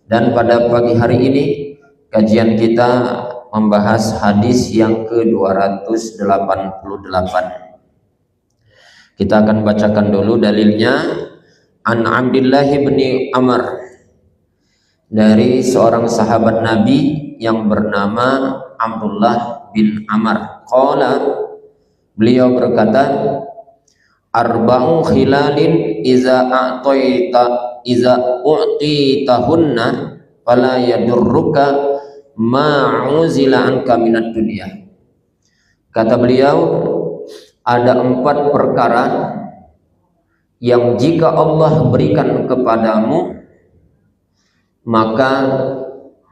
Dan pada pagi hari ini kajian kita membahas hadis yang ke-288. Kita akan bacakan dulu dalilnya. An Abdullah bin Amr, dari seorang sahabat Nabi yang bernama Abdullah bin Amr. Qala, beliau berkata, arba'u khilalin iza u'titahunna fala yadurruka ma'uzila anka minad dunya. Kata beliau, ada 4 perkara yang jika Allah berikan kepadamu maka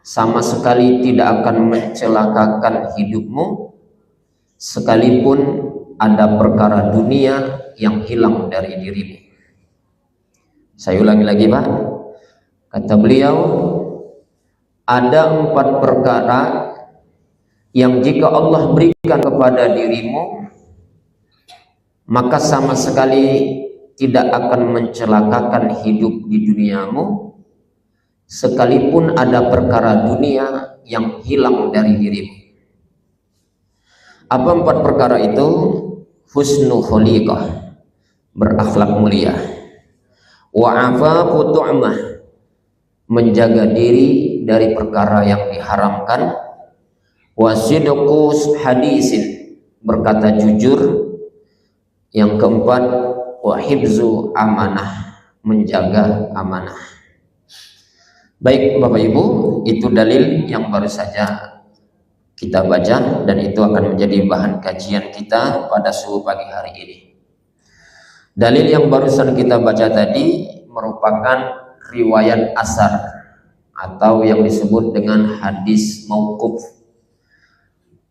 sama sekali tidak akan mencelakakan hidupmu, sekalipun ada perkara dunia yang hilang dari dirimu. Saya ulangi lagi, Pak. Kata beliau, ada 4 perkara yang jika Allah berikan kepada dirimu maka sama sekali tidak akan mencelakakan hidup di duniamu, sekalipun ada perkara dunia yang hilang dari dirimu. Apa 4 perkara itu? Husnul khaliqah, berakhlak mulia. Wa afafu tu'mah, menjaga diri dari perkara yang diharamkan. Wa sidqus hadisin, berkata jujur. Yang keempat, wa hifzu amanah, menjaga amanah. Baik Bapak Ibu, itu dalil yang baru saja kita baca dan itu akan menjadi bahan kajian kita pada subuh pagi hari ini. Dalil yang barusan kita baca tadi merupakan riwayat asar atau yang disebut dengan hadis mauquf,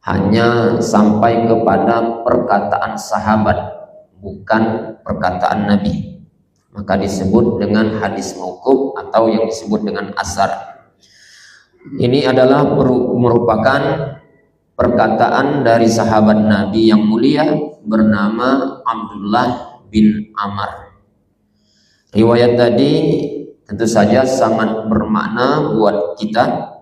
hanya sampai kepada perkataan sahabat, bukan perkataan Nabi, maka disebut dengan hadis mauquf atau yang disebut dengan asar. Ini adalah merupakan perkataan dari sahabat Nabi yang mulia bernama Abdullah bin Amr. Riwayat tadi tentu saja sangat bermakna buat kita,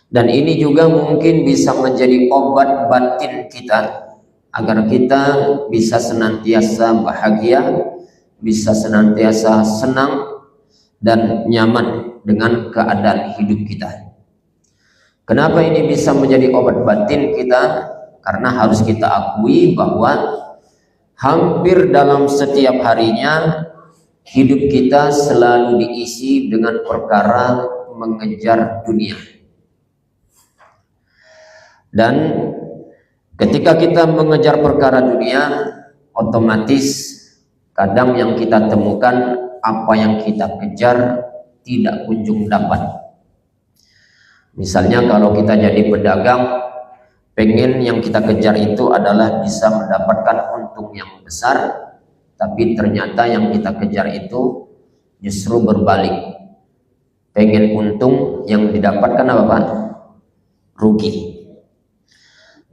dan ini juga mungkin bisa menjadi obat batin kita agar kita bisa senantiasa bahagia, bisa senantiasa senang dan nyaman dengan keadaan hidup kita. Kenapa ini bisa menjadi obat batin kita? Karena harus kita akui bahwa hampir dalam setiap harinya hidup kita selalu diisi dengan perkara mengejar dunia. Dan ketika kita mengejar perkara dunia, otomatis kadang yang kita temukan, apa yang kita kejar tidak kunjung dapat. Misalnya kalau kita jadi pedagang, pengen yang kita kejar itu adalah bisa mendapatkan untung yang besar, tapi ternyata yang kita kejar itu justru berbalik. Pengen untung, yang didapatkan apa Pak? Rugi.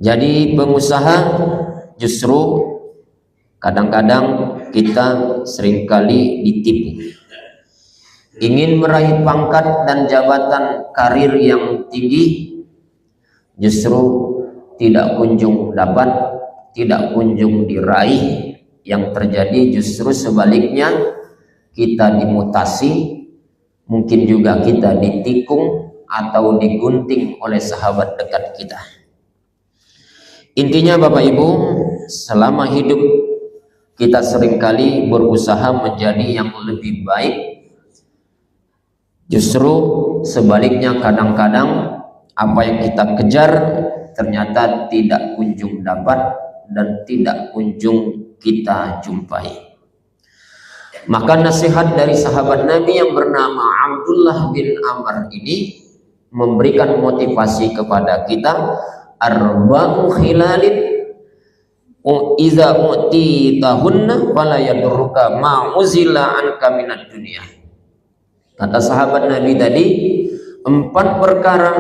Jadi pengusaha justru kadang-kadang kita seringkali ditipu. Ingin meraih pangkat dan jabatan karir yang tinggi, justru tidak kunjung dapat, tidak kunjung diraih. Yang terjadi justru sebaliknya, kita dimutasi, mungkin juga kita ditikung atau digunting oleh sahabat dekat kita. Intinya Bapak Ibu, selama hidup kita seringkali berusaha menjadi yang lebih baik. Justru sebaliknya, kadang-kadang apa yang kita kejar ternyata tidak kunjung dapat dan tidak kunjung kita jumpai. Maka nasihat dari sahabat Nabi yang bernama Abdullah bin Amr ini memberikan motivasi kepada kita, arba'u khilalin iza u'titahunna fala yadurruka ma'uzila anka minad dunya. Kata sahabat Nabi tadi, 4 perkara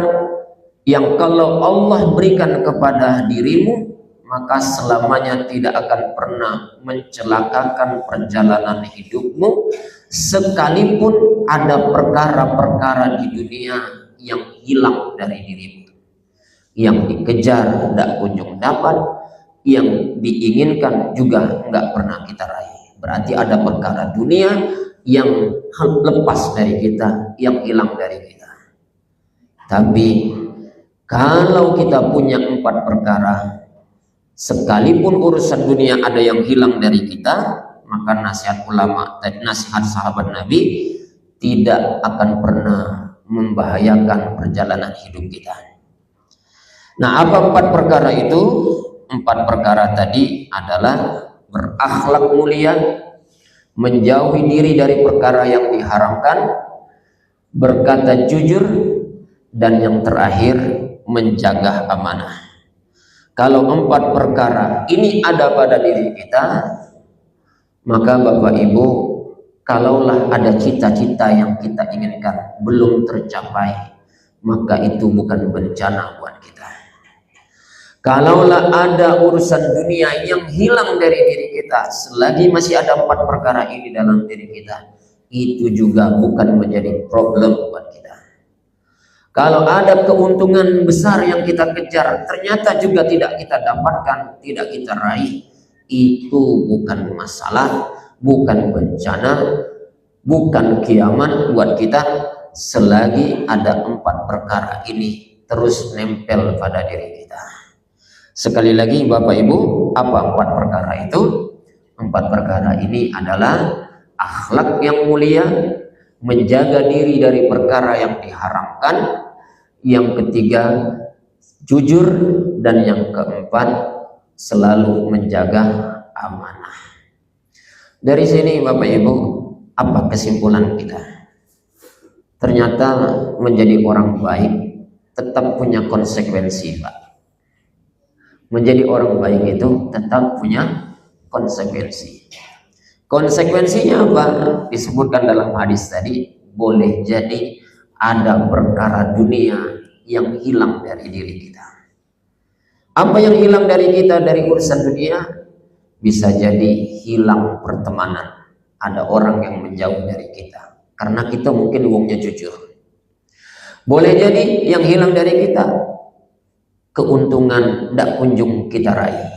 yang kalau Allah berikan kepada dirimu maka selamanya tidak akan pernah mencelakakan perjalanan hidupmu, sekalipun ada perkara-perkara di dunia yang hilang dari dirimu, yang dikejar tidak kunjung dapat, yang diinginkan juga nggak pernah kita raih. Berarti ada perkara dunia yang lepas dari kita, yang hilang dari kita. Tapi kalau kita punya 4 perkara, sekalipun urusan dunia ada yang hilang dari kita, maka nasihat ulama dan nasihat sahabat Nabi tidak akan pernah membahayakan perjalanan hidup kita. Nah, apa 4 perkara itu? 4 perkara tadi adalah berakhlak mulia, menjauhi diri dari perkara yang diharamkan, berkata jujur, dan yang terakhir menjaga amanah. Kalau 4 perkara ini ada pada diri kita, maka Bapak Ibu, kalaulah ada cita-cita yang kita inginkan belum tercapai, maka itu bukan bencana buat kita. Kalaulah ada urusan dunia yang hilang dari diri kita, selagi masih ada 4 perkara ini dalam diri kita, itu juga bukan menjadi problem buat kita. Kalau ada keuntungan besar yang kita kejar, ternyata juga tidak kita dapatkan, tidak kita raih, itu bukan masalah, bukan bencana, bukan kiamat buat kita, selagi ada 4 perkara ini terus nempel pada diri kita. Sekali lagi Bapak Ibu, apa 4 perkara itu? 4 perkara ini adalah akhlak yang mulia, menjaga diri dari perkara yang diharamkan, yang ketiga jujur, dan yang keempat selalu menjaga amanah. Dari sini Bapak Ibu, apa kesimpulan kita? Ternyata menjadi orang baik tetap punya konsekuensi, Pak. Menjadi orang baik itu tetap punya konsekuensi. Konsekuensinya apa? Disebutkan dalam hadis tadi, boleh jadi ada perkara dunia yang hilang dari diri kita. Apa yang hilang dari kita dari urusan dunia? Bisa jadi hilang pertemanan. Ada orang yang menjauh dari kita karena kita mungkin wongnya jujur. Boleh jadi yang hilang dari kita keuntungan tidak kunjung kita raih.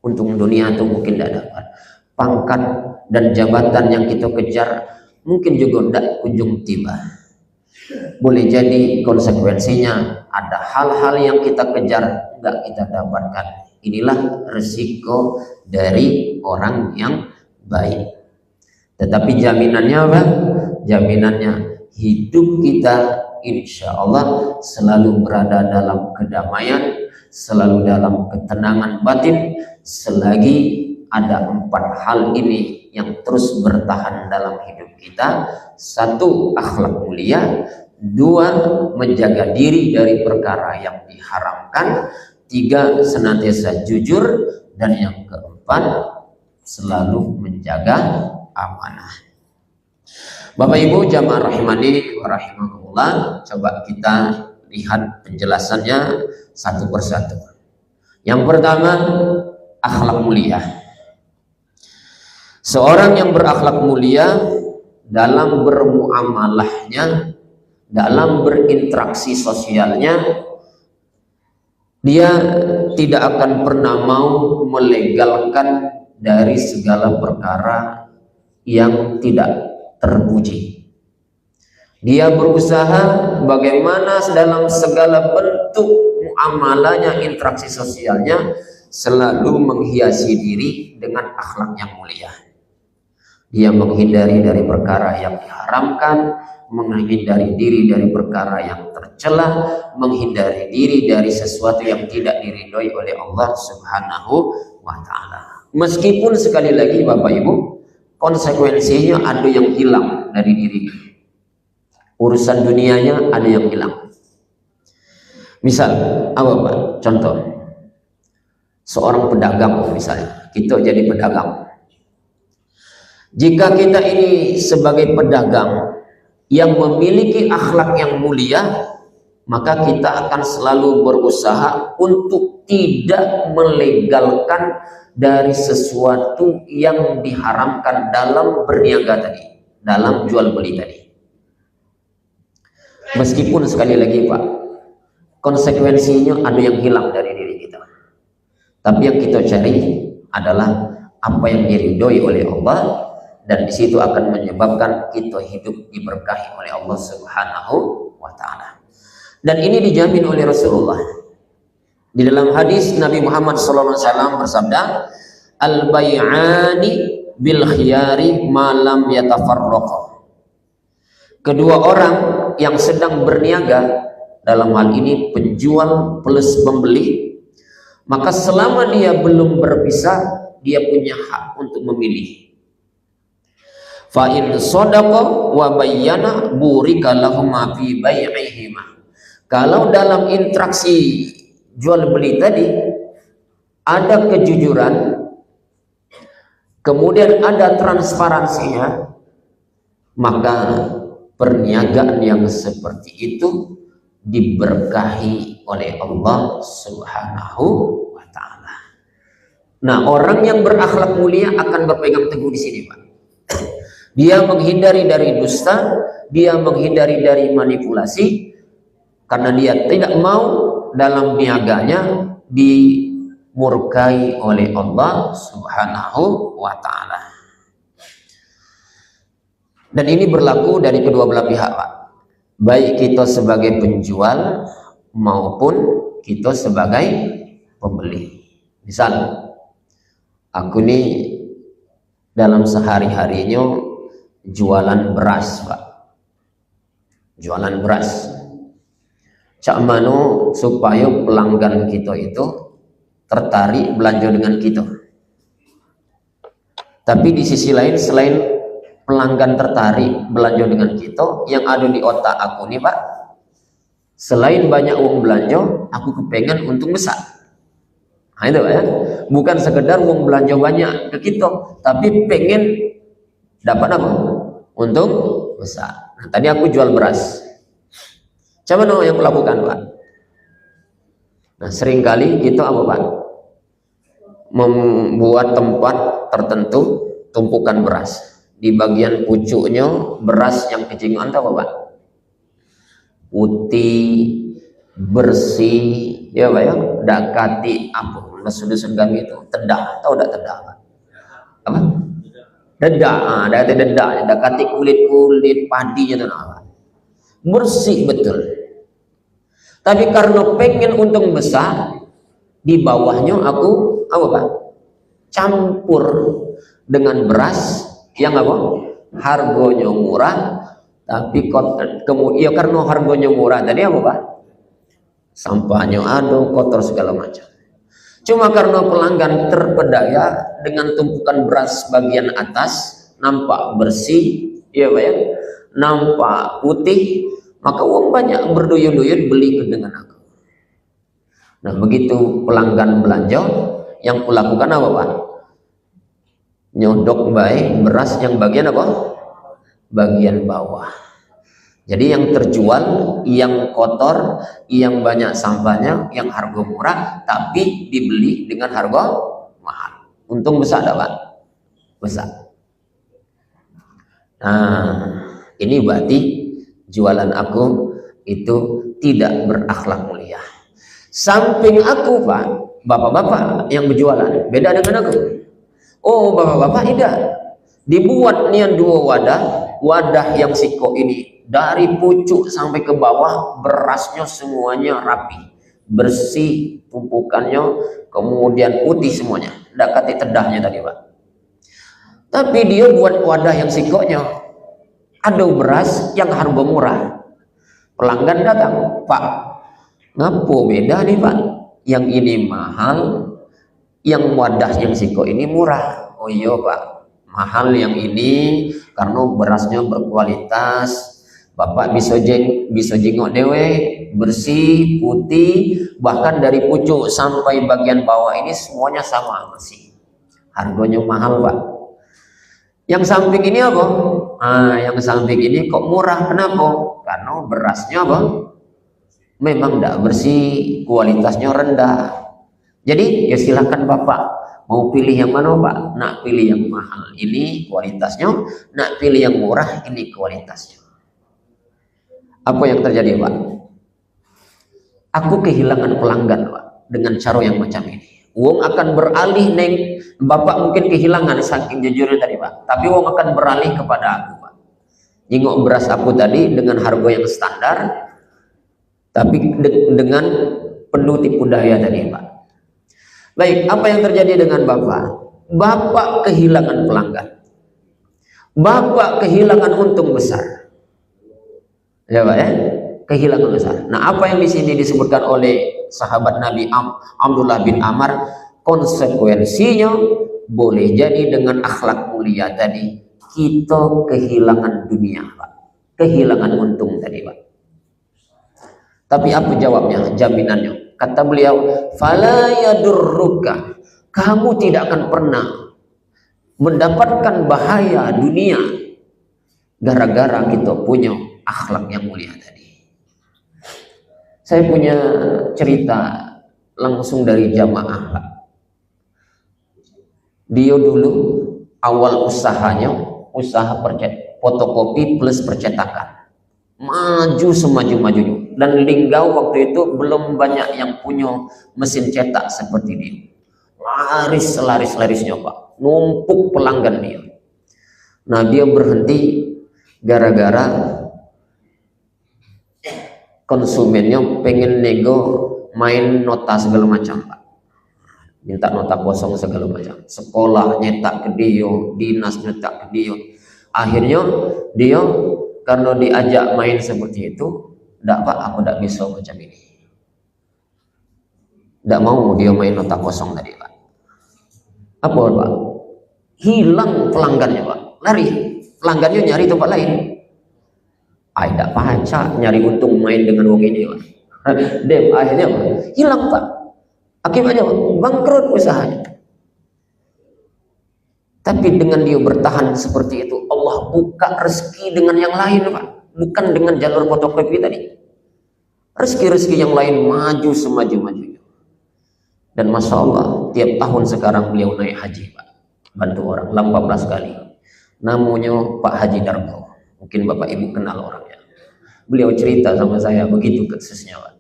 Untung dunia itu mungkin tidak dapat. Pangkat dan jabatan yang kita kejar mungkin juga tidak kunjung tiba. Boleh jadi konsekuensinya ada hal-hal yang kita kejar tidak kita dapatkan. Inilah resiko dari orang yang baik. Tetapi jaminannya apa? Jaminannya hidup kita insya Allah selalu berada dalam kedamaian, selalu dalam ketenangan batin, selagi ada 4 hal ini yang terus bertahan dalam hidup kita. 1, akhlak mulia. 2, menjaga diri dari perkara yang diharamkan. 3, senantiasa jujur. Dan yang keempat, selalu menjaga amanah. Bapak Ibu jamaah rahimani wa rahimakumullah, coba kita lihat penjelasannya satu persatu. Yang pertama, akhlak mulia. Seorang yang berakhlak mulia dalam bermuamalahnya, dalam berinteraksi sosialnya, dia tidak akan pernah mau melegalkan dari segala perkara yang tidak terpuji. Dia berusaha bagaimana dalam segala bentuk muamalahnya, interaksi sosialnya, selalu menghiasi diri dengan akhlak yang mulia. Dia menghindari dari perkara yang diharamkan, menghindari diri dari perkara yang tercela, menghindari diri dari sesuatu yang tidak diridhoi oleh Allah Subhanahu wa ta'ala. Meskipun sekali lagi Bapak Ibu, konsekuensinya ada yang hilang dari diri. Urusan dunianya ada yang hilang. Misal, apa Pak? Contoh, seorang pedagang misalnya, kita jadi pedagang. Jika kita ini sebagai pedagang yang memiliki akhlak yang mulia, maka kita akan selalu berusaha untuk tidak melegalkan dari sesuatu yang diharamkan dalam berniaga tadi, dalam jual beli tadi. Meskipun sekali lagi Pak, konsekuensinya ada yang hilang dari diri kita, tapi yang kita cari adalah apa yang diridhoi oleh Allah, dan di situ akan menyebabkan kita hidup diberkahi oleh Allah Subhanahu wa Ta'ala. Dan ini dijamin oleh Rasulullah. Di dalam hadis Nabi Muhammad SAW bersabda, al-bay'ani bil khiyari malam yatafarraqa. Kedua orang yang sedang berniaga, dalam hal ini penjual plus pembeli, maka selama dia belum berpisah, dia punya hak untuk memilih. Fa in sadaqa wa bayyana burika lahum fi bai'ihima. Kalau dalam interaksi jual beli tadi ada kejujuran, kemudian ada transparansinya, maka perniagaan yang seperti itu diberkahi oleh Allah Subhanahu wa Ta'ala. Nah, orang yang berakhlak mulia akan berpegang teguh di sini, Pak. Dia menghindari dari dusta, dia menghindari dari manipulasi, karena dia tidak mau dalam niaganya dimurkai oleh Allah Subhanahu wa Ta'ala. Dan ini berlaku dari kedua belah pihak, Pak. Baik kita sebagai penjual maupun kita sebagai pembeli. Misal, aku nih dalam sehari-harinya jualan beras, Pak. Jualan beras. Cak mano supaya pelanggan kita itu tertarik belanja dengan kita. Tapi di sisi lain, selain pelanggan tertarik belanja dengan kita, yang ada di otak aku nih, Pak, selain banyak uang belanja, aku kepengen untung besar. Nah itu ya, bukan sekedar uang belanja banyak ke kita, tapi pengen dapat apa? Untung besar. Nah, tadi aku jual beras. Coba dong yang melakukan, Pak. Nah, seringkali kita apa, Pak? Membuat tempat tertentu tumpukan beras. Di bagian pucuknya beras yang kecingan apa, Pak? Putih, bersih, ya Pak ya, dakati apa? Dusun kami itu tedah, tahu tidak tedah, Pak? Apa? Dedak, dakati dedak, dakati kulit padinya itu apa? Bersih betul. Tapi karena pengen untung besar, di bawahnya aku apa, Pak? Campur dengan beras yang apa? Harganya murah, tapi kemudian ya karena harganya murah tadi apa, Pak? Sampahnya ada, kotor segala macam. Cuma karena pelanggan terpedaya dengan tumpukan beras bagian atas nampak bersih, ya Pak ya, nampak putih, maka uang banyak berduyun-duyun beli dengan aku. Nah, begitu pelanggan belanja, yang kulakukan apa, Pak? Nyodok baik beras yang bagian apa? Bagian bawah. Jadi yang terjual, yang kotor, yang banyak sampahnya, yang harga murah, tapi dibeli dengan harga mahal. Untung besar tak, Pak? Besar. Nah, ini berarti jualan aku itu tidak berakhlak mulia. Samping aku, Pak, bapak-bapak yang berjualan, beda dengan aku. Oh, bapak-bapak tidak. Dibuat nian dua wadah yang siko ini dari pucuk sampai ke bawah berasnya semuanya rapi, bersih, tumpukannya, kemudian putih semuanya. Tidak kati tedahnya tadi, Pak. Tapi dia buat wadah yang sikonya ada beras yang harga murah. Pelanggan datang, Pak, ngapo beda nih, Pak? Yang ini mahal, yang wadah yang siko ini murah. Oh iya, Pak, mahal yang ini karena berasnya berkualitas. Bapak bisa jengok dewe, bersih, putih, bahkan dari pucuk sampai bagian bawah ini semuanya sama masih. Harganya mahal, Pak. Yang samping ini apa? Yang samping ini kok murah, kenapa? Karena berasnya apa? memang tidak bersih, kualitasnya rendah. Jadi ya silakan Bapak mau pilih yang mana Pak? Nak pilih yang mahal, ini kualitasnya. Nak pilih yang murah, ini kualitasnya. Apa yang terjadi Pak? Aku kehilangan pelanggan Pak dengan cara yang macam ini. Wong akan beralih neng, Bapak mungkin kehilangan saking jujurnya tadi Pak. Tapi wong akan beralih kepada aku Pak. Nyingok beras aku tadi dengan harga yang standar, tapi dengan penuh tipu daya tadi Pak. Baik, apa yang terjadi dengan Bapak? Bapak kehilangan pelanggan. Bapak kehilangan untung besar. Ya Pak ya? Kehilangan besar. Nah, apa yang di sini disebutkan oleh sahabat Nabi Abdullah bin Amr, konsekuensinya boleh jadi dengan akhlak mulia tadi kita kehilangan dunia Pak. Kehilangan untung tadi Pak. Tapi apa jawabnya? Jaminannya. Kata beliau, fala yadurruka, kamu tidak akan pernah mendapatkan bahaya dunia gara-gara kita punya akhlak yang mulia tadi. Saya punya cerita langsung dari jamaah Pak. Dia dulu awal usahanya usaha fotokopi plus percetakan, maju semaju-majunya, dan Linggau waktu itu belum banyak yang punya mesin cetak seperti dia. Laris-larisnya Pak, numpuk pelanggan dia. Nah, dia berhenti gara-gara konsumennya pengen nego main nota segala macam Pak, minta nota kosong segala macam, sekolah nyetak ke dia, dinas nyetak ke dia. Akhirnya dia karena diajak main seperti itu, enggak Pak, aku enggak bisa macam ini, enggak mau dia main nota kosong tadi Pak. Apa Pak? Hilang pelanggannya Pak, lari pelanggannya nyari tempat lain. Tidak paca nyari untung main dengan wong ini Pak. Dem, akhirnya Pak, hilang Pak. Akibatnya Pak, bangkrut usahanya. Tapi dengan dia bertahan seperti itu, Allah buka rezeki dengan yang lain Pak. Bukan dengan jalur fotokopi tadi. Rezeki-rezeki yang lain maju semaju-majunya. Dan Masya Allah, tiap tahun sekarang beliau naik haji Pak. Bantu orang, 14 kali. Namanya Pak Haji Darbo. Mungkin Bapak Ibu kenal orangnya. Beliau cerita sama saya begitu khususnya Pak.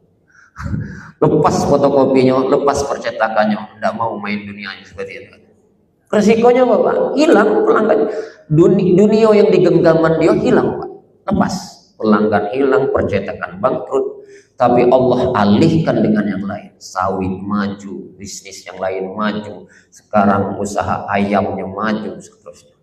Lepas fotokopinya, lepas percetakannya, tidak mau main dunianya seperti itu. Resikonya Bapak, hilang pelanggan. Dunia yang digenggaman dia hilang Pak. Lepas, pelanggan hilang, percetakan bangkrut. Tapi Allah alihkan dengan yang lain. Sawit maju, bisnis yang lain maju. Sekarang usaha ayamnya maju, seterusnya.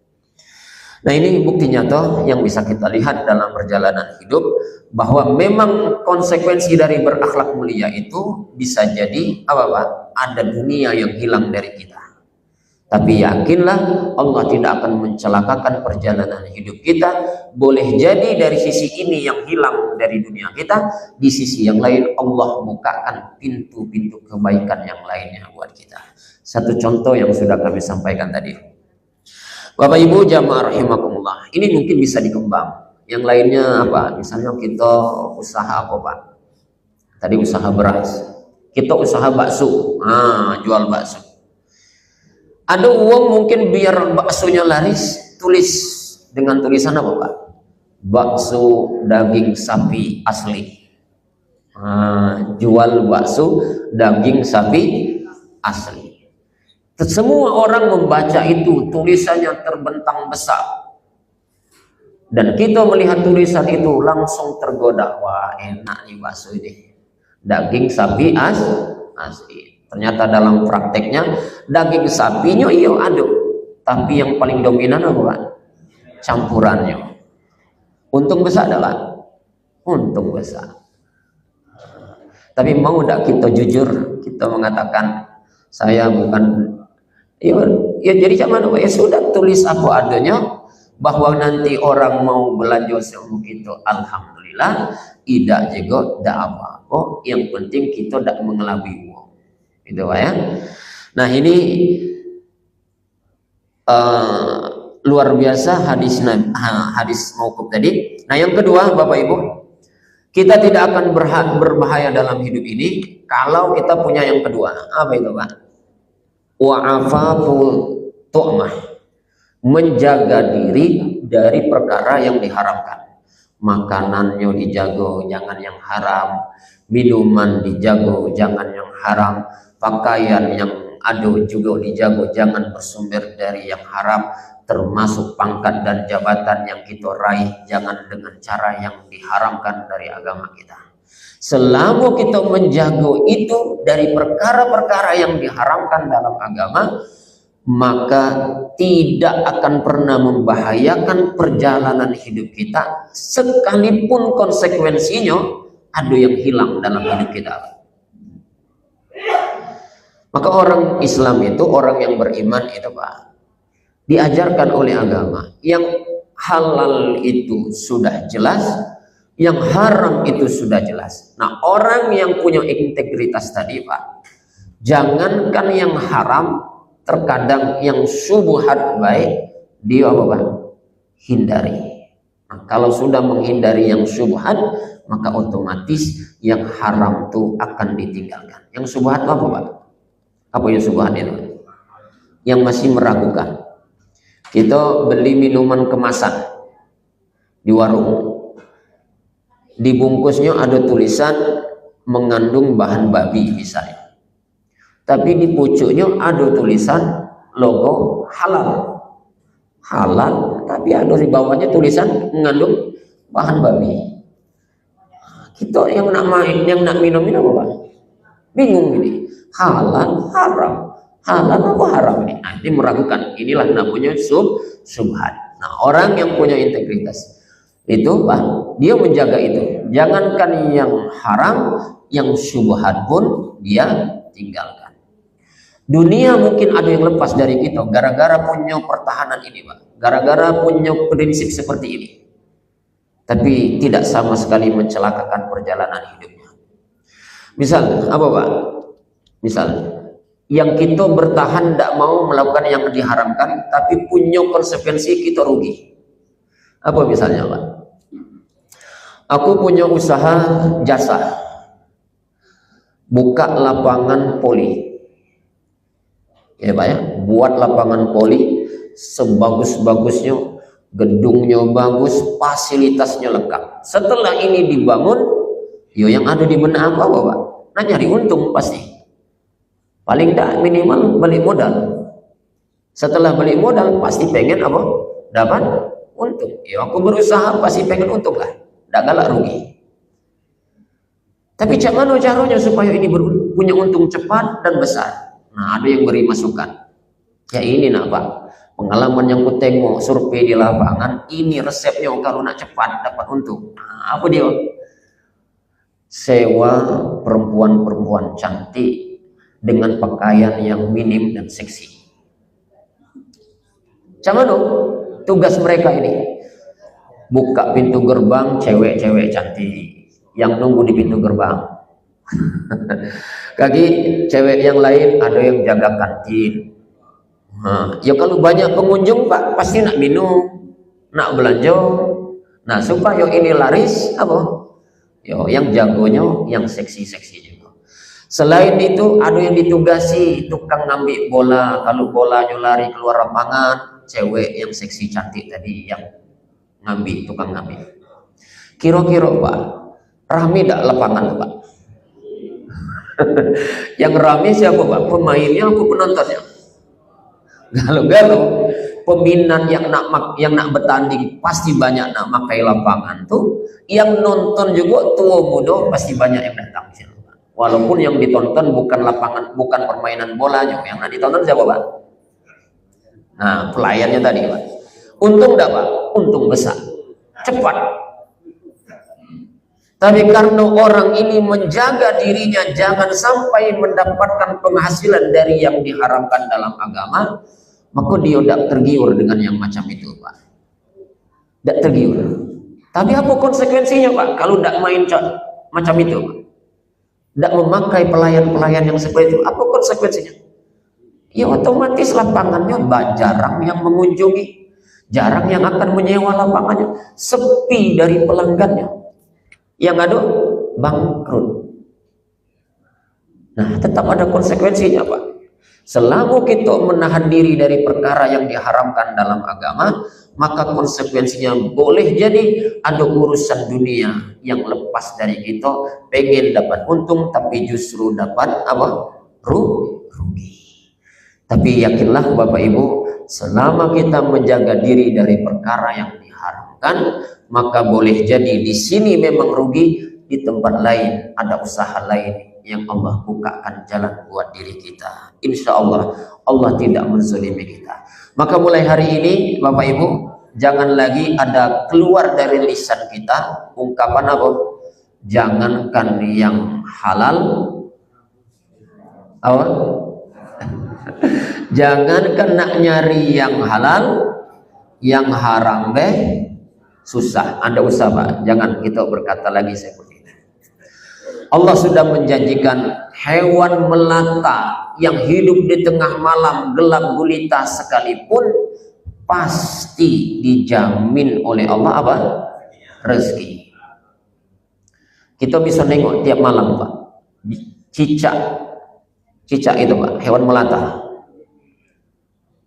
Nah, ini bukti nyata yang bisa kita lihat dalam perjalanan hidup, bahwa memang konsekuensi dari berakhlak mulia itu bisa jadi apa Pak? Ada dunia yang hilang dari kita. Tapi yakinlah Allah tidak akan mencelakakan perjalanan hidup kita. Boleh jadi dari sisi ini yang hilang dari dunia kita, di sisi yang lain Allah bukakan pintu-pintu kebaikan yang lainnya buat kita. Satu contoh yang sudah kami sampaikan tadi. Bapak Ibu jamaah rahimakumullah, ini mungkin bisa dikembang. Yang lainnya apa? Misalnya kita usaha apa Pak? Tadi usaha beras, kita usaha bakso, jual bakso. Ada uang mungkin biar baksonya laris, tulis dengan tulisan apa Pak? Bakso daging sapi asli. Jual bakso daging sapi asli. Semua orang membaca itu, tulisannya terbentang besar. Dan kita melihat tulisan itu langsung tergoda. Wah, enak nih bakso ini. Daging sapi asli. Ternyata dalam prakteknya daging sapinya iya ada. Tapi yang paling dominan apa Pak? Campurannya. Untung besar adalah untung besar. Tapi mau tidak kita jujur, kita mengatakan saya bukan. Ya jadi cuman ya sudah, tulis apa adanya, bahwa nanti orang mau belanja sama kita, alhamdulillah. Tidak juga tidak apa-apa, yang penting kita tidak mengelabui uang, gitu ya. Nah, ini luar biasa hadis mauquf tadi. Nah, yang kedua Bapak Ibu, Kita tidak akan berbahaya dalam hidup ini kalau kita punya yang kedua. Apa itu, Pak? Wa'afafu tu'mah, menjaga diri dari perkara yang diharamkan. Makanannya dijago, jangan yang haram. Minuman dijago, jangan yang haram. Pakaian yang ada juga dijago, jangan bersumber dari yang haram. Termasuk pangkat dan jabatan yang kita raih, jangan dengan cara yang diharamkan dari agama kita. Selama kita menjaga itu dari perkara-perkara yang diharamkan dalam agama, maka tidak akan pernah membahayakan perjalanan hidup kita, sekalipun konsekuensinya ada yang hilang dalam hidup kita. Maka orang Islam itu, orang yang beriman itu, Pak, diajarkan oleh agama yang halal itu sudah jelas, yang haram itu sudah jelas. Nah, orang yang punya integritas tadi, Pak, jangankan yang haram, terkadang yang syubhat baik dia apa, Pak? Hindari. Nah, kalau sudah menghindari yang syubhat, maka otomatis yang haram itu akan ditinggalkan. Yang syubhat apa, Pak? Apa yang syubhat itu? Yang masih meragukan. Kita beli minuman kemasan di warung, di bungkusnya ada tulisan mengandung bahan babi misalnya, tapi di pucuknya ada tulisan logo halal, tapi ada di bawahnya tulisan mengandung bahan babi. Kita yang nak minum ini apa, Pak? Bingung ini, halal haram, halal apa haram ini? Nah, ini meragukan. Inilah namanya subhat. Nah, orang yang punya integritas itu, Pak, dia menjaga itu. Jangankan yang haram, yang syubhat pun dia tinggalkan. Dunia mungkin ada yang lepas dari kita gara-gara punya pertahanan ini, Pak, gara-gara punya prinsip seperti ini, tapi tidak sama sekali mencelakakan perjalanan hidupnya. Misalnya apa, Pak? Misalnya yang kita bertahan tidak mau melakukan yang diharamkan, tapi punya konsekuensi kita rugi. Apa misalnya, Pak? Aku punya usaha jasa, buka lapangan poli, ya, Pak, ya, buat lapangan poli sebagus-bagusnya, gedungnya bagus, fasilitasnya lengkap. Setelah ini dibangun, yo yang ada di benak apa, Pak? Nah, nyari untung pasti. Paling tidak minimal balik modal. Setelah balik modal pasti pengen apa? Dapat untung. Ya, aku berusaha pasti pengen untung lah, tidak galak rugi. Tapi bagaimana caranya supaya ini punya untung cepat dan besar? Nah, ada yang beri masukan. Ya ini nak, Pak, pengalaman yang ku tengok survei di lapangan, ini resepnya kalau nak cepat dapat untung. Nah, apa dia? Sewa perempuan-perempuan cantik dengan pakaian yang minim dan seksi. Cuman tugas mereka ini buka pintu gerbang, cewek-cewek cantik yang nunggu di pintu gerbang. Kaki cewek yang lain ada yang jaga kantin. Nah, ya kalau banyak pengunjung, Pak, pasti nak minum, nak belanja. Nah, supaya ini laris apa? Yo, yang jagonya yang seksi-seksi juga. Selain itu ada yang ditugasi tukang ngambil bola. Kalau bolanya lari keluar lapangan, cewek yang seksi cantik tadi yang ngambil, tukang ngambil. Kira-kira, Pak, rame tak lapangan, Pak? Yang rame siapa, Pak? Pemainnya apa penontonnya? Galau-galau. Peminat yang nak bertanding pasti banyak nak makai lapangan tuh. Yang nonton juga tua muda pasti banyak yang datang. Walaupun yang ditonton bukan lapangan, bukan permainan bolanya, yang ditonton siapa, Pak? Nah, pelayannya tadi, Pak. Untung enggak, Pak? Untung besar, cepat. Tapi karena orang ini menjaga dirinya jangan sampai mendapatkan penghasilan dari yang diharamkan dalam agama, maka dia tidak tergiur dengan yang macam itu, Pak. Tidak tergiur. Tapi apa konsekuensinya, Pak, kalau tidak main macam itu, Pak? Tidak memakai pelayan-pelayan yang seperti itu, apa konsekuensinya? Ya otomatis lapangannya jarang yang mengunjungi, jarang yang akan menyewa lapangannya, sepi dari pelanggannya. yang ada bangkrut. Nah, tetap ada konsekuensinya, Pak. Selama kita menahan diri dari perkara yang diharamkan dalam agama, maka konsekuensinya boleh jadi ada urusan dunia yang lepas dari kita, pengen dapat untung tapi justru dapat apa? Rugi. Tapi yakinlah Bapak Ibu, selama kita menjaga diri dari perkara yang diharamkan, maka boleh jadi di sini memang rugi, di tempat lain ada usaha lain yang Allah bukakan jalan buat diri kita. Insya Allah, Allah tidak menzalimi kita. Maka mulai hari ini Bapak Ibu, jangan lagi ada keluar dari lisan kita ungkapan apa? Jangankan yang halal, apa? Jangankan nak nyari yang halal, yang haram susah. Anda usah, Pak. Jangan kita berkata lagi seperti itu. Allah sudah menjanjikan hewan melata yang hidup di tengah malam gelap gulita sekalipun pasti dijamin oleh Allah apa? Rezeki. Kita bisa nengok tiap malam, Pak. Cicak itu, Pak, hewan melata.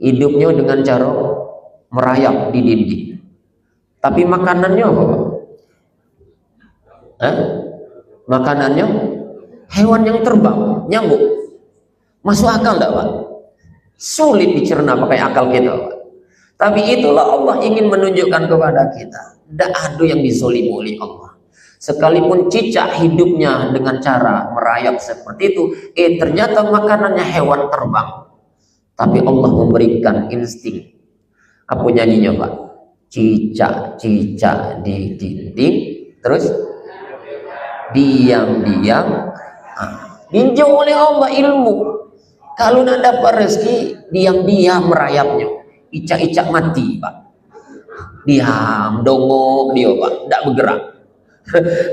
Hidupnya dengan cara merayap di dinding. Tapi makanannya apa, Pak? Makanannya hewan yang terbang, nyamuk. Masuk akal enggak, Pak? Sulit dicerna pakai akal kita, Pak. Tapi itulah Allah ingin menunjukkan kepada kita, tidak ada yang dizalimi oleh Allah. Sekalipun cicak hidupnya dengan cara merayap seperti itu, ternyata makanannya hewan terbang. Tapi Allah memberikan insting. Apa nyanyinya, Pak? Cicak-cicak di dinding, terus diam-diam pinjam oleh Allah ilmu. Kalau nak dapat rezeki, diam-diam merayapnya. Icak-icak mati, Pak. Diam, dongok dia, Pak, tidak bergerak.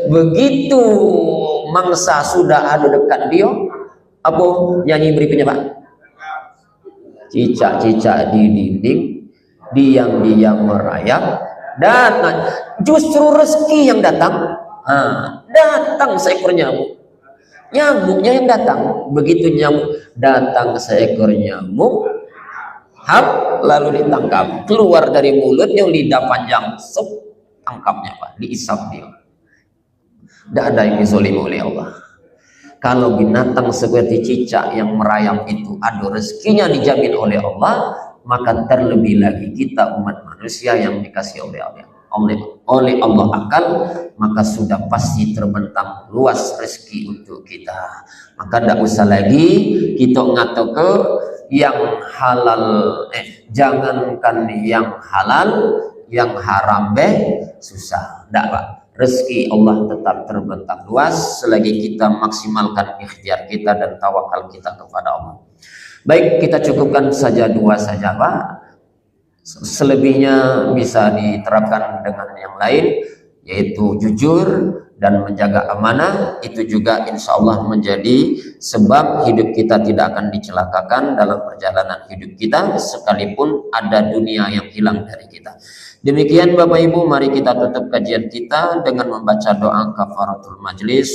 Begitu mangsa sudah ada dekat dia, apa nyanyi berikutnya, Pak? Cicak-cicak di dinding, diam-diam merayap, datang justru rezeki yang datang. Datang seekor nyamuk, nyamuknya yang datang. Begitu nyamuk datang, seekor nyamuk lalu ditangkap, keluar dari mulutnya lidah panjang, tangkapnya, Pak, diisap dia. Tidak ada yang dizalimi oleh Allah. Kalau binatang seperti cicak yang merayap itu ada rezekinya dijamin oleh Allah, maka terlebih lagi kita umat manusia yang dikasih oleh Allah akal, maka sudah pasti terbentang luas rezeki untuk kita. Maka tidak usah lagi kita ngatakan yang halal, jangankan yang halal, yang haram susah. Tidak, Pak. Rezeki Allah tetap terbentang luas selagi kita maksimalkan ikhtiar kita dan tawakal kita kepada Allah. Baik, kita cukupkan saja 2 saja, Pak. Selebihnya bisa diterapkan dengan yang lain, yaitu jujur dan menjaga amanah. Itu juga insya Allah menjadi sebab hidup kita tidak akan dicelakakan dalam perjalanan hidup kita, sekalipun ada dunia yang hilang dari kita. Demikian Bapak Ibu, mari kita tutup kajian kita dengan membaca doa kafaratul majlis.